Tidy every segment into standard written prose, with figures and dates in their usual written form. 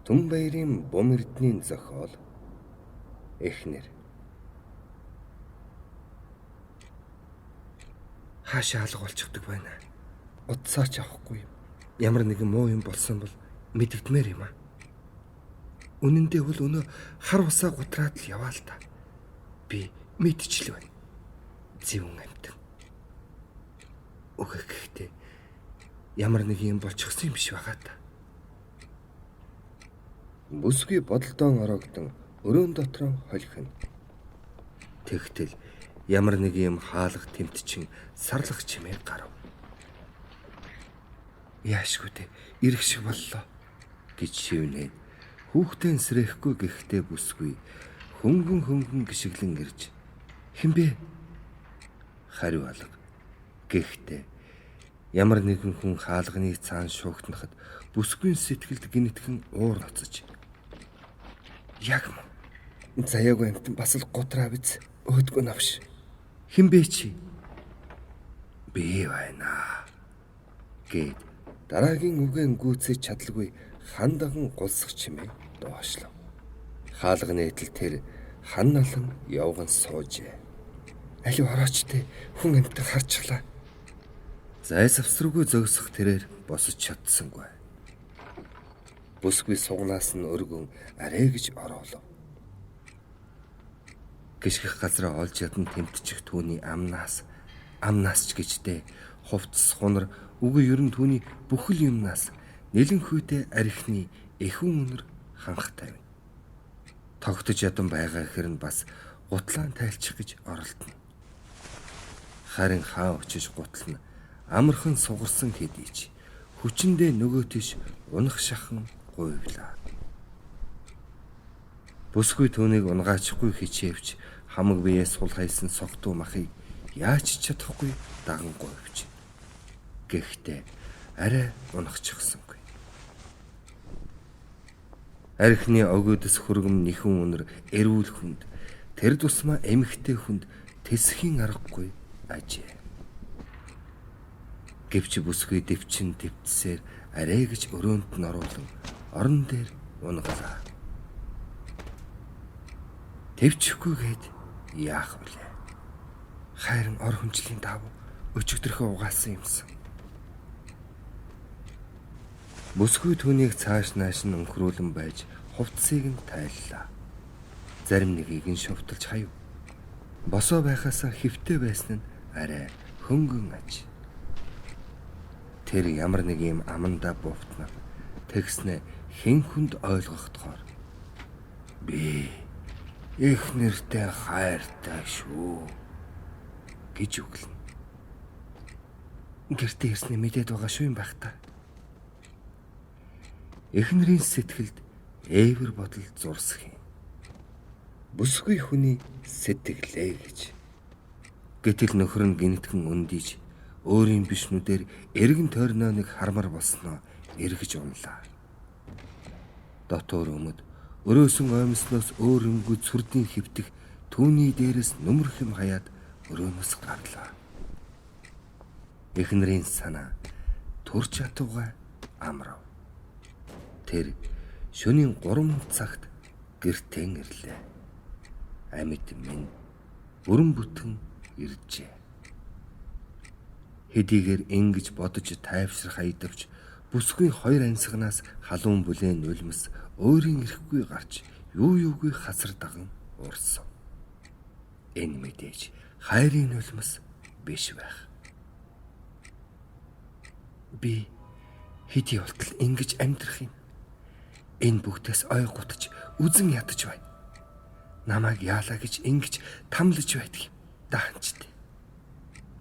Түнбаярын бум эрдэнийн зохиол эхнэр. Хаашаа алга болчихдаг байна. Удсаа ч авахгүй юм. Ямар нэгэн муу юм болсон бол мэдэгдмээр юм аа. Үнэн дээр бол өнөө хар усаа гутраад л яваа л та. Би мэдчихл байна. Зөвөн амтан. Үгүй гэхдээ ямар нэг юм болчихсон юм биш байгаа та. Бүсгүй бодолдоо ороогдсон өрөөнд дотроо холхино. Тэгтэл ямар нэг юм хаалга тэмтчин сарлах чимээ гарав. Яашгүй дээ, ирэх шиг боллоо гэж шивнээд хүүхдэн сэрэхгүй гэхдээ бүсгүй хөнгөн гიშгэлэн ирж хинбэ хариу алга. Гэхдээ ямар нэгэн хүн хаалганы цаан шуугтнахад бүсгүйн сэтгэлд гинэтхэн уур ноцож. Яг м. Заяагүй амтан бас л гутраа биз. Өөдгөө навш. Хинбэ чи? Би байна. Гэт дараагийн үгэн гүйцэж чадалгүй хандаган гулсах чимээ доошлоо. Хаалганы эдэл тэр хан налан явган суужээ. Алив орооч те хүн амтан харчихлаа. Зайсавсруугүй зөгсөх тэрээр босож чадсангүй. Бүсгүй сугнаас нь өргөн арай гэж ороолов. Гიშгэх газраа олж ядан тэмтчих түүний амнаас ч гэжтэй хувцс хунар үгүй ерөн түүний бүхэл юмнаас нэлэнхүйтэй архины эхүн өнөр ханх тавина. Тогтож ядан байгаа хэрн бас гутлаан тайлчих гэж оролдоно. Харин хаа очиж гутлна амархан сугарсан хэдий ч хүчиндээ нөгөө тийш унах шахан гуйвлаа. Бүсгүй түүнийг унгаачихгүй хичээвч хамаг биеэ сул хайсан согтуу махыг яаж чадахгүй даган гуйвч. Гэхдээ арай унахчихсангүй. Архины огөөдөс хөргөм нэхэн өнөр эрүүл хүнд тэр тусмаа эмхтэй хүнд тэсхийн аргагүй ажээ. Гэвч бүсгүй дэвчин дэвтсээр арай гэж өрөөнд нь оруулан орон дээр унгалаа. Тэвчихгүйгээд яах вэ? Хайрын ор хүнчлийн давуу өчигдөрхөө угаасан юмсан. Бүсгүй түүнийг цааш нааш нь өнхрүүлэн байж хувцсыг нь тайллаа. Зарим нэгийг нь шовтолж хаяв. Босоо байхаасаа хэвтэй байсан нь арай хөнгөн аж. Тэр ямар нэг юм амандаа буфтнал тэгснэ хэн хүнд ойлгохдохоор би их нэртэй хайртай шүү гэж үгэлнэ. Гэртээ ирснээ мэдээд байгаа шүү юм байх та. Эхнэрийн сэтгэлд эвэр бодол зурсах юм. Бүсгүй хүний сэтгэлээ гэж. Гэтэл нөхөр нь гинтгэн өндийж өөрийн бишнүүдээр эргэн тойрноо нэг хармар болсноо эргэж унлаа. Дотор өмд өрөөсөн оймсноос өөрөнгөө сүрдийн хөвтөх түүний дээрээс нүмерх юм хаяад өрөөнөөс гарлаа. Эхнэрийн санаа төрч ятуугай амрав. Тэр шөнийн 3 цагт гэртээ ирлээ. Амьд минь бүрэн бүтэн иржээ. Хэдийгээр ингэж бодож тайвшрах айдавч бүсгүй 2 ансигнаас халуун бүлээн нулимс өөрийн ирэхгүй гарч юугүй хасар даган урсав. Энэ мэдээж хайрын нулимс биш байх. Би хэдий болтол ингэж амьдрах юм. Энэ бүгдээс ой гутж үзэн ядаж байна. Намайг яалаа гэж ингэж тамлаж байдаг юм. Даанчтай.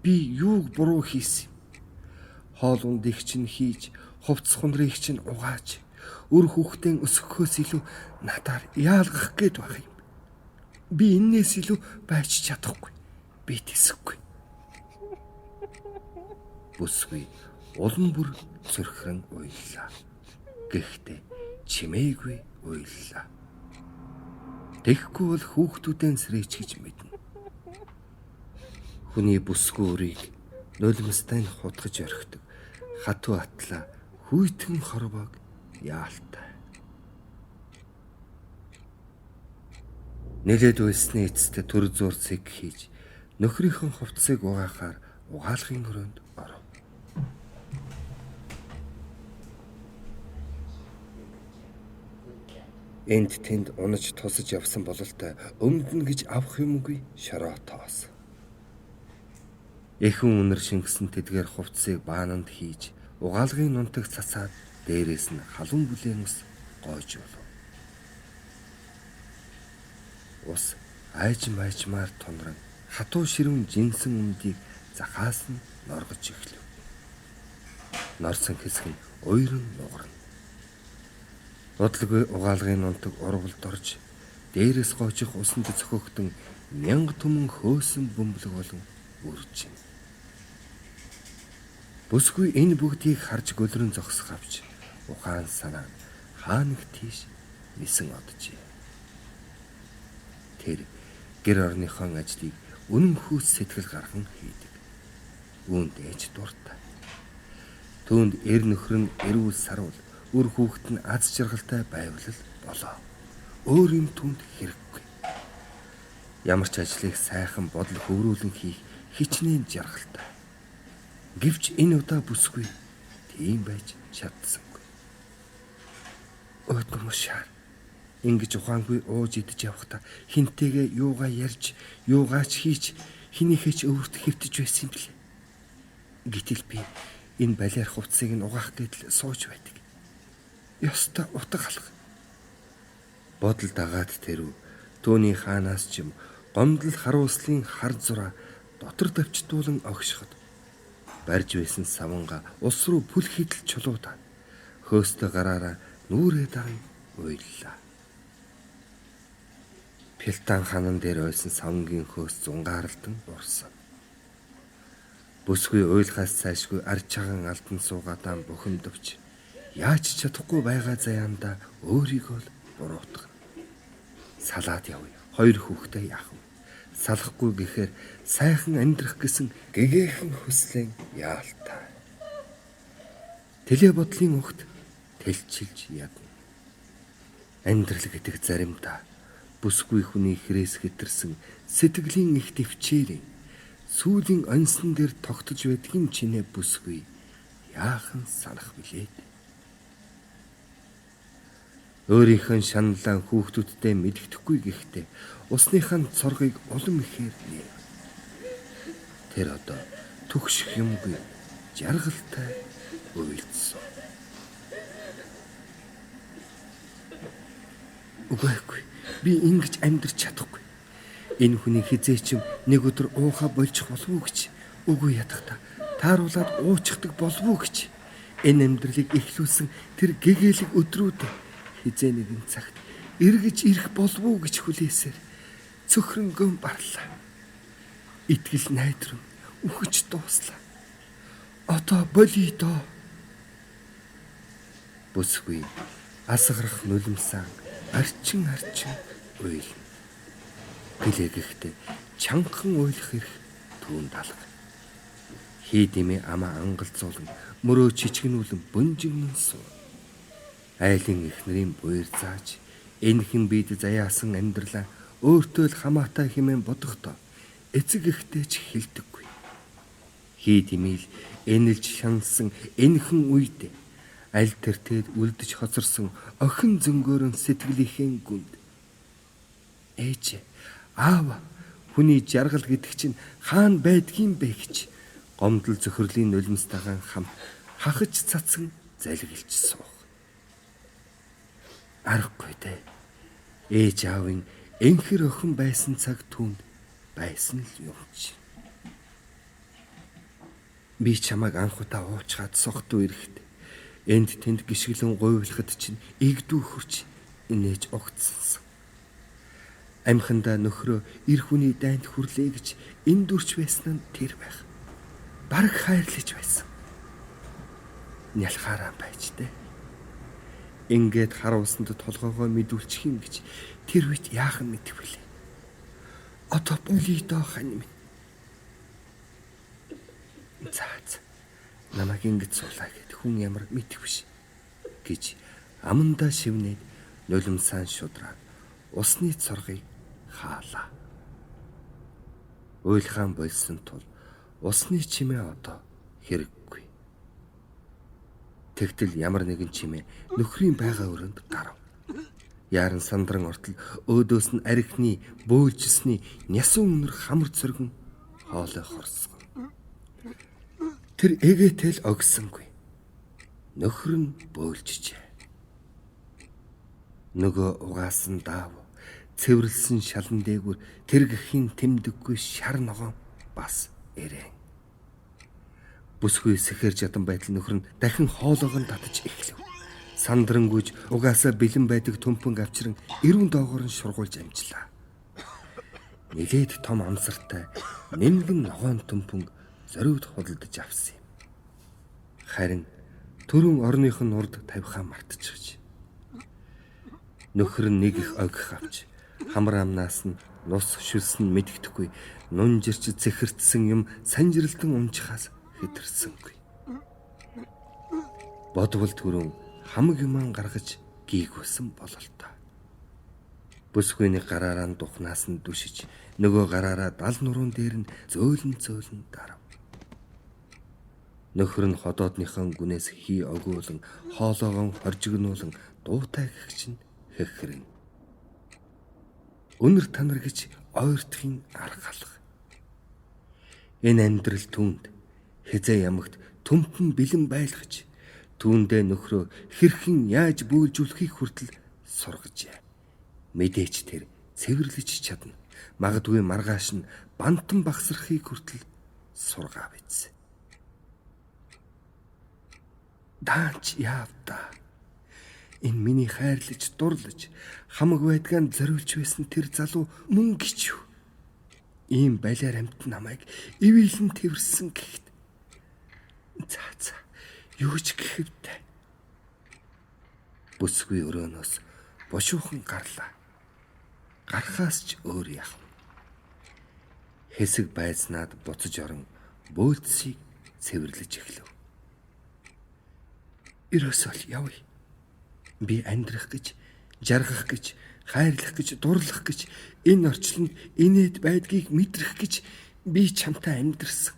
Би юуг буруу хийсэн юм? Хоол ундыг чинь хийж, хувцс хундрыг чинь угааж, өр хүүхдэн өсгөхөөс илүү надаар яалгах гээд байх юм. Би энээс илүү байж чадахгүй. Би тэсэхгүй. Бүсгүй улам бүр зөрхрөн уйллаа. Гэхдээ чимээгүй уйллаа. Тэгэхгүй бол хүүхдүүдэн сэрээч гэж мэднэ. Хүний бүсгүй өрийг нулимстай хутгаж орхидог хатуу атлаа хүйтэн хорвоог яалтай. Нэлээд уйлсны эцэстээ төр зур цэг хийж нөхрийнхэн хувцсыг угаахаар угаалгын өрөөнд оров. Энд тэнд унаж тусаж явсан бололтой өмдөн гэж авах юмгүй шороо тоос. Эхэн үнэр шингэсэн тэдгээр хувцсыг баананд хийж угаалгын нунтаг цацаад дээрээс нь халуун бүлээн ус гойж болов. Ус айжмаар тунран хатуу ширүүн жинсэн өмдийг захаас нь норгож эхлэв. Норсон хэсэг нь уйран нугарна. Бодлогын угаалгын нунтаг урвалд орж дээрээс гойчих усанд цохогдсон 1000 түмэн хөөсөн бөмбөлөг болон үрж. Бүсгүй энэ бүгдийг харж гөлрөн зогсох авч ухаан санаа хаа нэг тийш нисэн оджээ. Тэр гэр орныхон ажлыг үнэн хүүс сэтгэл гарган хийдэг. Үүнд ээж дуртай. Түүнд эр нөхөр нь эрүүл сарвал үр хүүхэд нь аз жаргалтай байвал болоо. Өөр юм түүнд хэрэггүй. Ямар ч ажлыг сайхан бодол хөврүүлэн хийх хичнээн жаргалтай. Гэвч энэ удаа бүсгүй тийм байж чадсангүй. Өдмөшаар ингэж ухаангүй ууж идэж явахдаа хинтэйгээ юугаа ярьж, юугаач хийж хинийхээ ч өвөрт хэвтэж байсан юм билээ. Гэтэл би энэ балиар хувцсыг нь угаах гэдэл сууж байдаг. Ёстой утга алга. Бодол дагаад тэрв түүний хаанаас ч юм гомдол харуулслын хар зураа дотор давчдуулан огшоход барьж байсан саванга ус руу бүл хидэл чулуудаа хөөстө гараараа нүрээ даган уйллаа. Пэлтан ханан дээр ойсон савангийн хөөс зунгаарлдан урсан. Бүсгүй уйлахаас цаашгүй арж чагаан алдан суугаатаа бухимдвч яаж чадахгүй байгаа заяанда өөрийгөө л буруутгана. Салаад явъя. 2 хүүхдээ яах вэ? Салахгүй гэхээр сайхан амьдрах гэсэн гэгээхэн хүслэн яалтаа. Тэлээ бодлын өгт тэлчилж ядна. Амьдрал гэдэг заримдаа бүсгүй хүний хэрээс хэтэрсэн сэтгэлийн их төвчээрийн сүүлийн оньсон дээр тогтож байдгийн чинээ бүсгүй яахан санах билээ. Өөрийнхөө шаналлаа хүүхдүүдтэй мэддэхгүй гэхдээ усныхаа цоргыг улам ихээр нээв. Тэр одоо төгшөх юмгүй жаргалтай уйлдсан. Үгүй би ингэж амьдрч чадахгүй. Энэ хүний хизээч нэг өдөр уухаа болчих болов уу гэж үгүй ядахта тааруулаад уучдаг болов уу гэж энэ амьдралыг эхлүүлсэн тэр гэгээлэг өдрүүд хизээ нэгэн цагт эргэж ирэх болов уу гэж хүлээсээр цөхрөнгөө барлаа. Итгэл найдран үхэж дууслаа. Одоо болий доо. Бүсгүй асгарах нулимсан арчин уйлна. Гэлээ гэхдээ чангахан уйлах эрх түүнд алга. Хий дэмээ амаа ангалзуулан мөрөө чичгнүүлэн бөнжигнэн суу. Айлын эхнэрийн буйр зааж энэхэн бид заяасан амьдралаа өөртөө л хамаатай хэмээн бодохдоо эцэг эхтэй ч хэлдэггүй. Хий дэмээл энэлж шансан энэхэн үед аль тэртээд үлдэж хоцорсон охин зөнгөөрөн сэтгэлийнхээ гүнд ээж аав хүний жаргал гэдэг чинь хаана байдгийм бэ гэж гомдол зөхрлийн нулимстайгаан хамт хахаж цацсан залгилж суух. Аргагүй дээ. Ээж аавын энхэр охин байсан цаг түүнд байсан л юм чи. Би чамайг анх удаа уучгаад сохтуу ирэхэд энд тэнд гიშгэлэн гуйвлахад чинь игдүү хурч инээж огцсон. Амхандаа нөхрөө эр хүний дайнд хүрлээ гэж энэ дүрч байсан нь тэр байх. Бараг хайрлаж байсан. Нялхаараа байж дээ. Ингээд харуулсанд толгоогоо мэдүүлчих юм гэж тэр үед яахан мэдэх вүлээ. Одоо бүлий доо хань минь. Заац. Намайг ингэж суулаа гэд хүн ямар мэдэх биш гэж амандаа шивнээд нулимсаан шудраад усны цоргыг хаалаа. Уйлхаан болсон тул усны чимээ одоо хэрэггүй. Тэгтэл ямар нэгэн чимээ нөхрийн байгаа өрөөнд гарав. Яаран сандран ортол өөдөөс нь архины бөөлжсөний нясун өнөр хамар цоргон хоолой хорсгон. Тэр эгээтэл огсонгүй. Нөхөр нь бөөлжжээ. Нөгөө угаасан даав цэвэрлсэн шалан дээгүүр тэр гэхийн тэмдэггүй шар ногоон бас ирээн. Бүсгүй сэхэр жадан байтал нөхөр нь дахин хоолойгоо татаж эхлэв. Сандрангүйж угаасаа бэлэн байдаг төмпөнг авчран эрүүн доогоор нь шургуулж амжлаа. Нилээд том амсартай нэмгэн ногоон төмпөнг зориуд худалдаж авсан юм. Харин түрүүн орных нь урд тавихаа мартчихж. Нөхөр нь нэг их огх авч хамар амнаас нь нус шүлсэн мэддэхгүй нунжирч зэхэртсэн юм санжиралдан унчхаас хэтэрсэнгүй. Бодвол түрүүн хамаг юман гаргаж гийгүүлсэн бололтой. Бүсгүйний гараараа духнаас нь дүшиж нөгөө гараараа дал нуруунд дээр нь зөөлөн дарав. Нөхөр нь ходоодныхон гүнээс хий огөөлөн хоолоогоо хоржигнуулан дуутай гэгч нь хэхрэн. Өнөр танар гэж ойртохын арга алга. Энэ амьдрал түнд хэзээ ямагт төмпөн бэлэн байлгаж түүндээ нөхрөө хэрхэн яаж бөөлжүүлэхийг хүртэл сургажээ. Мэдээч тэр цэвэрлэж чадна. Магадгүй маргааш нь бантан багсрахыг хүртэл сургаа биз. Даач яавда. Энэ миний хайрлаж дурлаж хамаг байдгаанд зориулж байсан тэр залуу мөн гिचв. Ийм балиар амт намайг ивэлэн тэрсэн гэхэд. За юу ч гэхэвтэй. Бүсгүй өрөөнөөс бошуухан гарлаа. Гарахаас ч өөр яах вэ? Хэсэг байзнаад буцаж орон бөөлцсийг цэвэрлэж эхлэв. Ерөөсөө явъя. Би амьдрах гэж, жаргах гэж, хайрлах гэж, дурлах гэж, энэ орчлонд инээд байдгийг мэдрэх гэж би чамтай амьдэрсэн.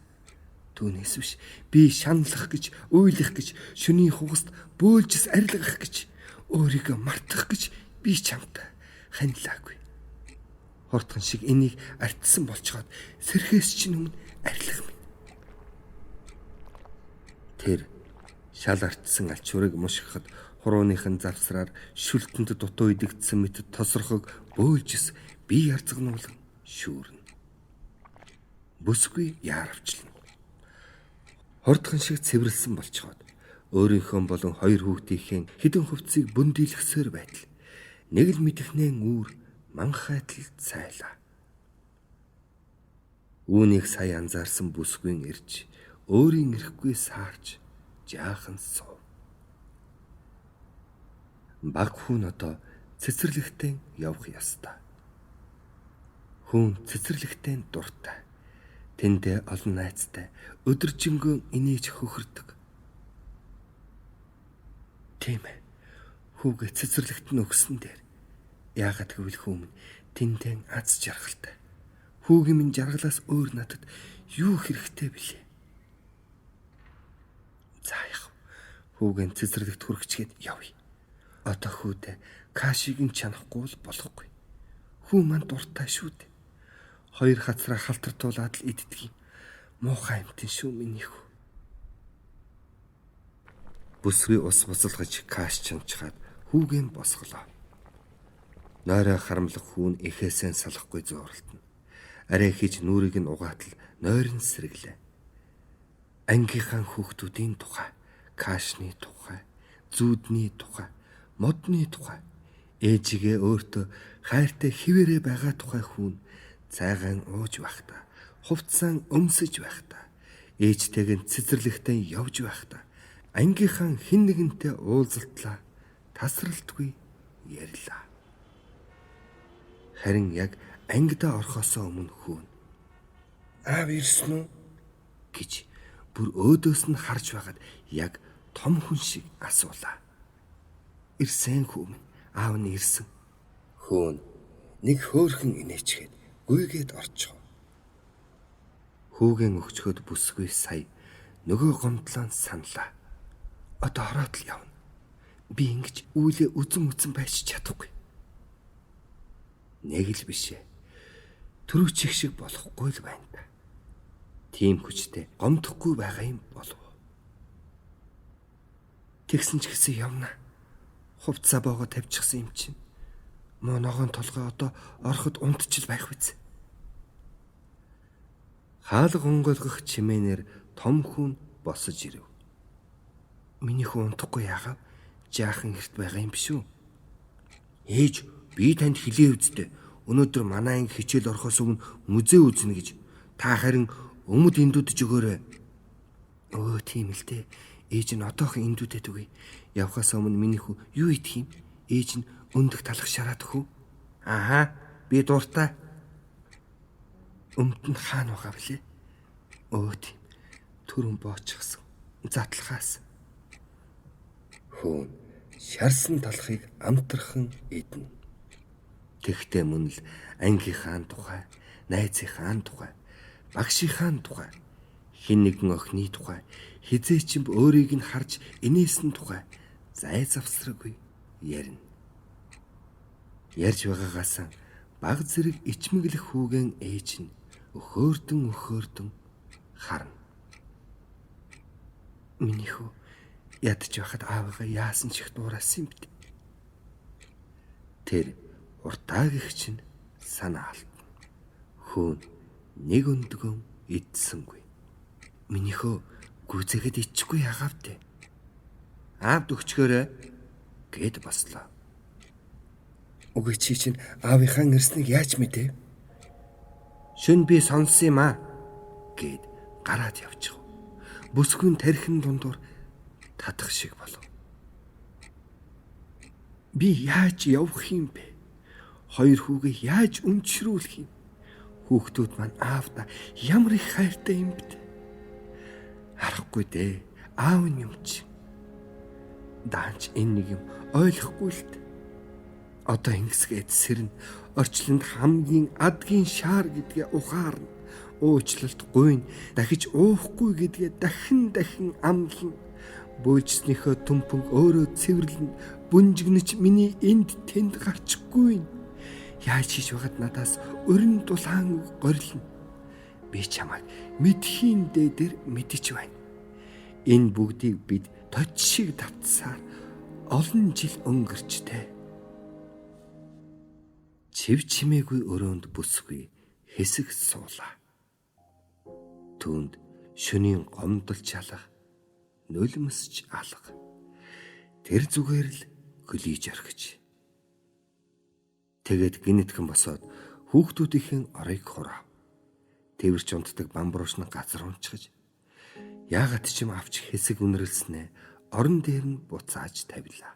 Түүнээс биш би шаналлах гэж, уйлах гэж, шөнийн хугаст бөөлжс арилгах гэж, өөрийгөө мартах гэж би чамтай ханилаагүй. Хортхон шиг энийг артсан болцоход сэрхээс чинь өмнө арилах минь. Тэр шал артсан алчуурыг мушгахад хурууныхын завсраар шүлтэнд дутуу идэгдсэн мэт тосрохог бөөлжс би ярзгнуулан шүүрнэ. Бүсгүй яаравчлна. Хортхон шиг цэвэрлсэн болцоход өөрийнхөө болон хоёр хүүхдийнхээ хідэн хувцсыг бүндийлгсээр байтал нэг л мэдхнэн үүр манхайтал цайлаа. Үүнийг сая анзаарсан бүсгүйн ирж өөрийн ирэхгүй саарч жаахан суув. Баг хүн одоо цэцэрлэгтэн явах ёстой. Хүн цэцэрлэгтэн дуртай. Тэндээ олон найзтай өдөржингөө инээж хөхөрдөг. Тийм ээ. Хүүгээ цэцэрлэгт нь өгсөн дээр яагаад гэвэл хүмүүс тэндээ аз жаргалтай. Хүүгийн минь жаргалаас өөр надад юу хэрэгтэй билээ? За яах вэ? Хүүгийн цэцэрлэгт хүргэчгээд явъя. Одоо хүүдээ кашиг нь чанахгүй л болохгүй. Хүү маань дуртай шүү дээ. Хоёр хацраа халтартуулаад л иддэг юм. Муухай амтэн шүү миний хүү. Бүсгүй ус буцалгаж каш чамчгаад хүүгийн босголоо. Нойроо харамлах хүүн эхээсээ салахгүй зууралтна. Арай хийж нүрийг нь угаатал нойрон сэргэлээ. Ангийнхаа хүүхдүүдийн тухай, кашны тухай, зүүдний тухай, модны тухай, ээжигээ өөртөө хайртай хിവэрэ байгаа тухай хүүн цайгаан ууж байхдаа, хувцаан өмсөж байхдаа, ээжтэйг нь цэцэрлэгтээ явж байхдаа, ангийнхаа хэн нэгэнтэй уулзалтлаа, тасралтгүй ярьлаа. Харин яг ангидаа орхосоо өмнө хүүн аав ирсэн үү гэж бүр өөдөөс нь харж байгаад яг том хүн шиг асуулаа. Ирсэн хүү минь, аав нь ирсэн. Хүүн нэг хөөрхөн инээчгээд гүйгээд орчихов. Хүүгэн өгчхөд бүсгүй сая нөгөө гомдлон саналаа. Одоо ороод л явна. Би ингэж үүлээ үзэн байж чадахгүй. Нэг л бишээ. Төрөвчих шиг болохгүй л байна та. Тийм хүчтэй гомдохгүй байгаа юм болов. Тэгсэн ч гэсэн явна. Хувцас боогоо тавьчихсан юм чинь. Мөн ногоон толгой одоо ороход унтчил байх биз. Хаалга онгойлгох чимээнээр том хүн босож ирэв. Миний хүн унтахгүй яагаад жаахан эрт байгаа юм биш үү? Ээж, би танд хэлээ үздэй. Өнөөдөр манай анги хичээл орохоос өмнө музей үзнэ гэж. Та харин өмд эндүдж өгөөрэй. Өө тийм л дээ. Ээж нь одоохон эндүдэд үгүй. Явхаас өмнө миний хүн юу идэх юм? Ээж нь өндөх талах шараад өхөө. Ааха, би дуртай. Өмд нь хаана байгаа блэ? Өө тийм. Төрөн боочихсон. Затлахаас. Хөөн шарсан талхыг амтрхан идэнэ. Тэгтээ мөн л ангийнхаа тухай, найзынхаа тухай, багшийнхаа тухай, хэн нэгэн охины тухай, хизээч өөрийг нь харж инээсэн тухай зай завсраггүй ярина. Ярьж байгаагаасаа баг зэрэг ичмэглэх хүүгэн ээж нь өхөөрдөн харна. Миний хүү ядж байхад аавыгаа яасан ч их дуурайсан юм бэ. Тэр уртаагч нь санаа алдна. Хөөн нэг өндгөн идсэнгүй. Минийхөө гүзэгэд ичгүй ягаав дээ. Аавд өгчгөөрэй гэд бослоо. Үгүй чи чинь аавынхаа ирснийг яаж мэдээ? Шүн би сонссон юм аа гэд гараад явчих. Бүсгүйн тархин дундуур татах шиг болов. Би яаж явах юм бэ? Хоёр хүүгээ яаж өмчрүүлэх юм? Хүүхдүүд маань аавда ямар их хайртай юм бэ? Харахгүй дээ. Аав нь юм чи. Даанч энэ нэг юм ойлгохгүй л дээ. Одоо ингэсгээд сэрнэ. Орчлонд хамгийн адгийн шаар гэдгээ ухаарна. Уучлалт гуйна. Дахиж уухгүй гэдгээ дахин амлана. Бөөлжснийхөө түмпэн өөрөө цэвэрлэн бүнжигнэж миний энд тэнд гарчихгүй. Яаж хийж байгаад надаас өрн дулаан горилно. Би чамайг мэдхийн дээр мэдэж байна. Энэ бүгдийг бид тод шиг давтсаар олон жил өнгөрчтэй. Чив чимээгүй өрөөнд бүсгүй хэсэг суулаа. Түүнд шөнийн гомдол чалах, нулимсч алга. Тэр зүгээр л хөлийж орхиж. Тэгээд гинэтхэн босоод хүүхдүүдийн орыг хурав. Тэвэрч унтдаг бамбууршны газар унчгаж, яагаад ч юм авч хэсэг үнэрлснээ орон дээр нь буцааж тавилаа.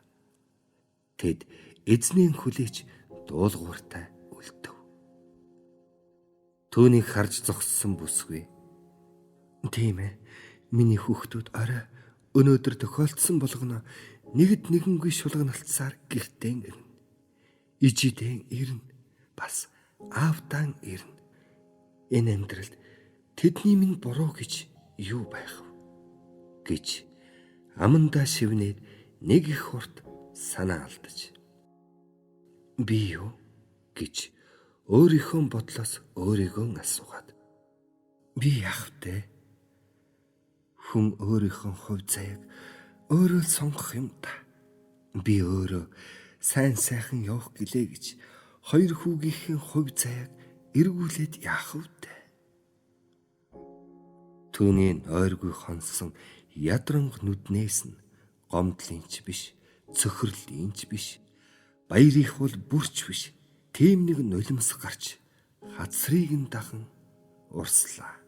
Тэд эзнийн хүлээж дуулууртай үлдэв. Түүнийг харж зогссон бүсгүй. Тийм ээ, миний хүүхдүүд орой өнөөдөр тохиолдсон болгоно нэгд нэгэнгүй шулганалтсаар гэртээ ирнэ. Ижидэн ирнэ. Бас аавдан ирнэ. Энэ амьдралд тэдний минь буруу гэж юу байх вэ? Гэж амандаа шивнээд нэг их хурд санаа алдаж. Би юу гэж өөрийнхөө бодлоос өөрийгөө асуугаад. Би яах вэ? Хүн өөрийнхөө хувь заяаг өөрөө л сонгох юм да. Би өөрөө сайн сайхан явах гэлээ гэж хоёр хүүгийнхээ хувь заяаг эргүүлээд яах вэ? Түүний ойргүй хонсон ядранг нүднээс нь гомдлынч биш, цөхрөлийнч биш, баярих бол бүрч биш, тийм нэг нулимс гарч хацрыг нь дахин урслаа.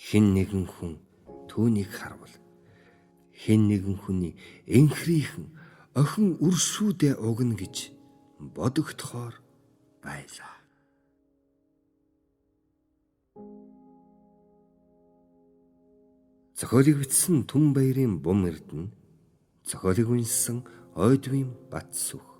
Хэн нэгэн хүн түүнийг харвал хэн нэгэн хүний энхрийхэн охин үршүүдэ угна гэж бодогдохоор байлаа. Зохиолыг бичсэн Түн баярын Бум Эрдэнэ, зохиолыг үнэлсэн Ойдвын Батсүх.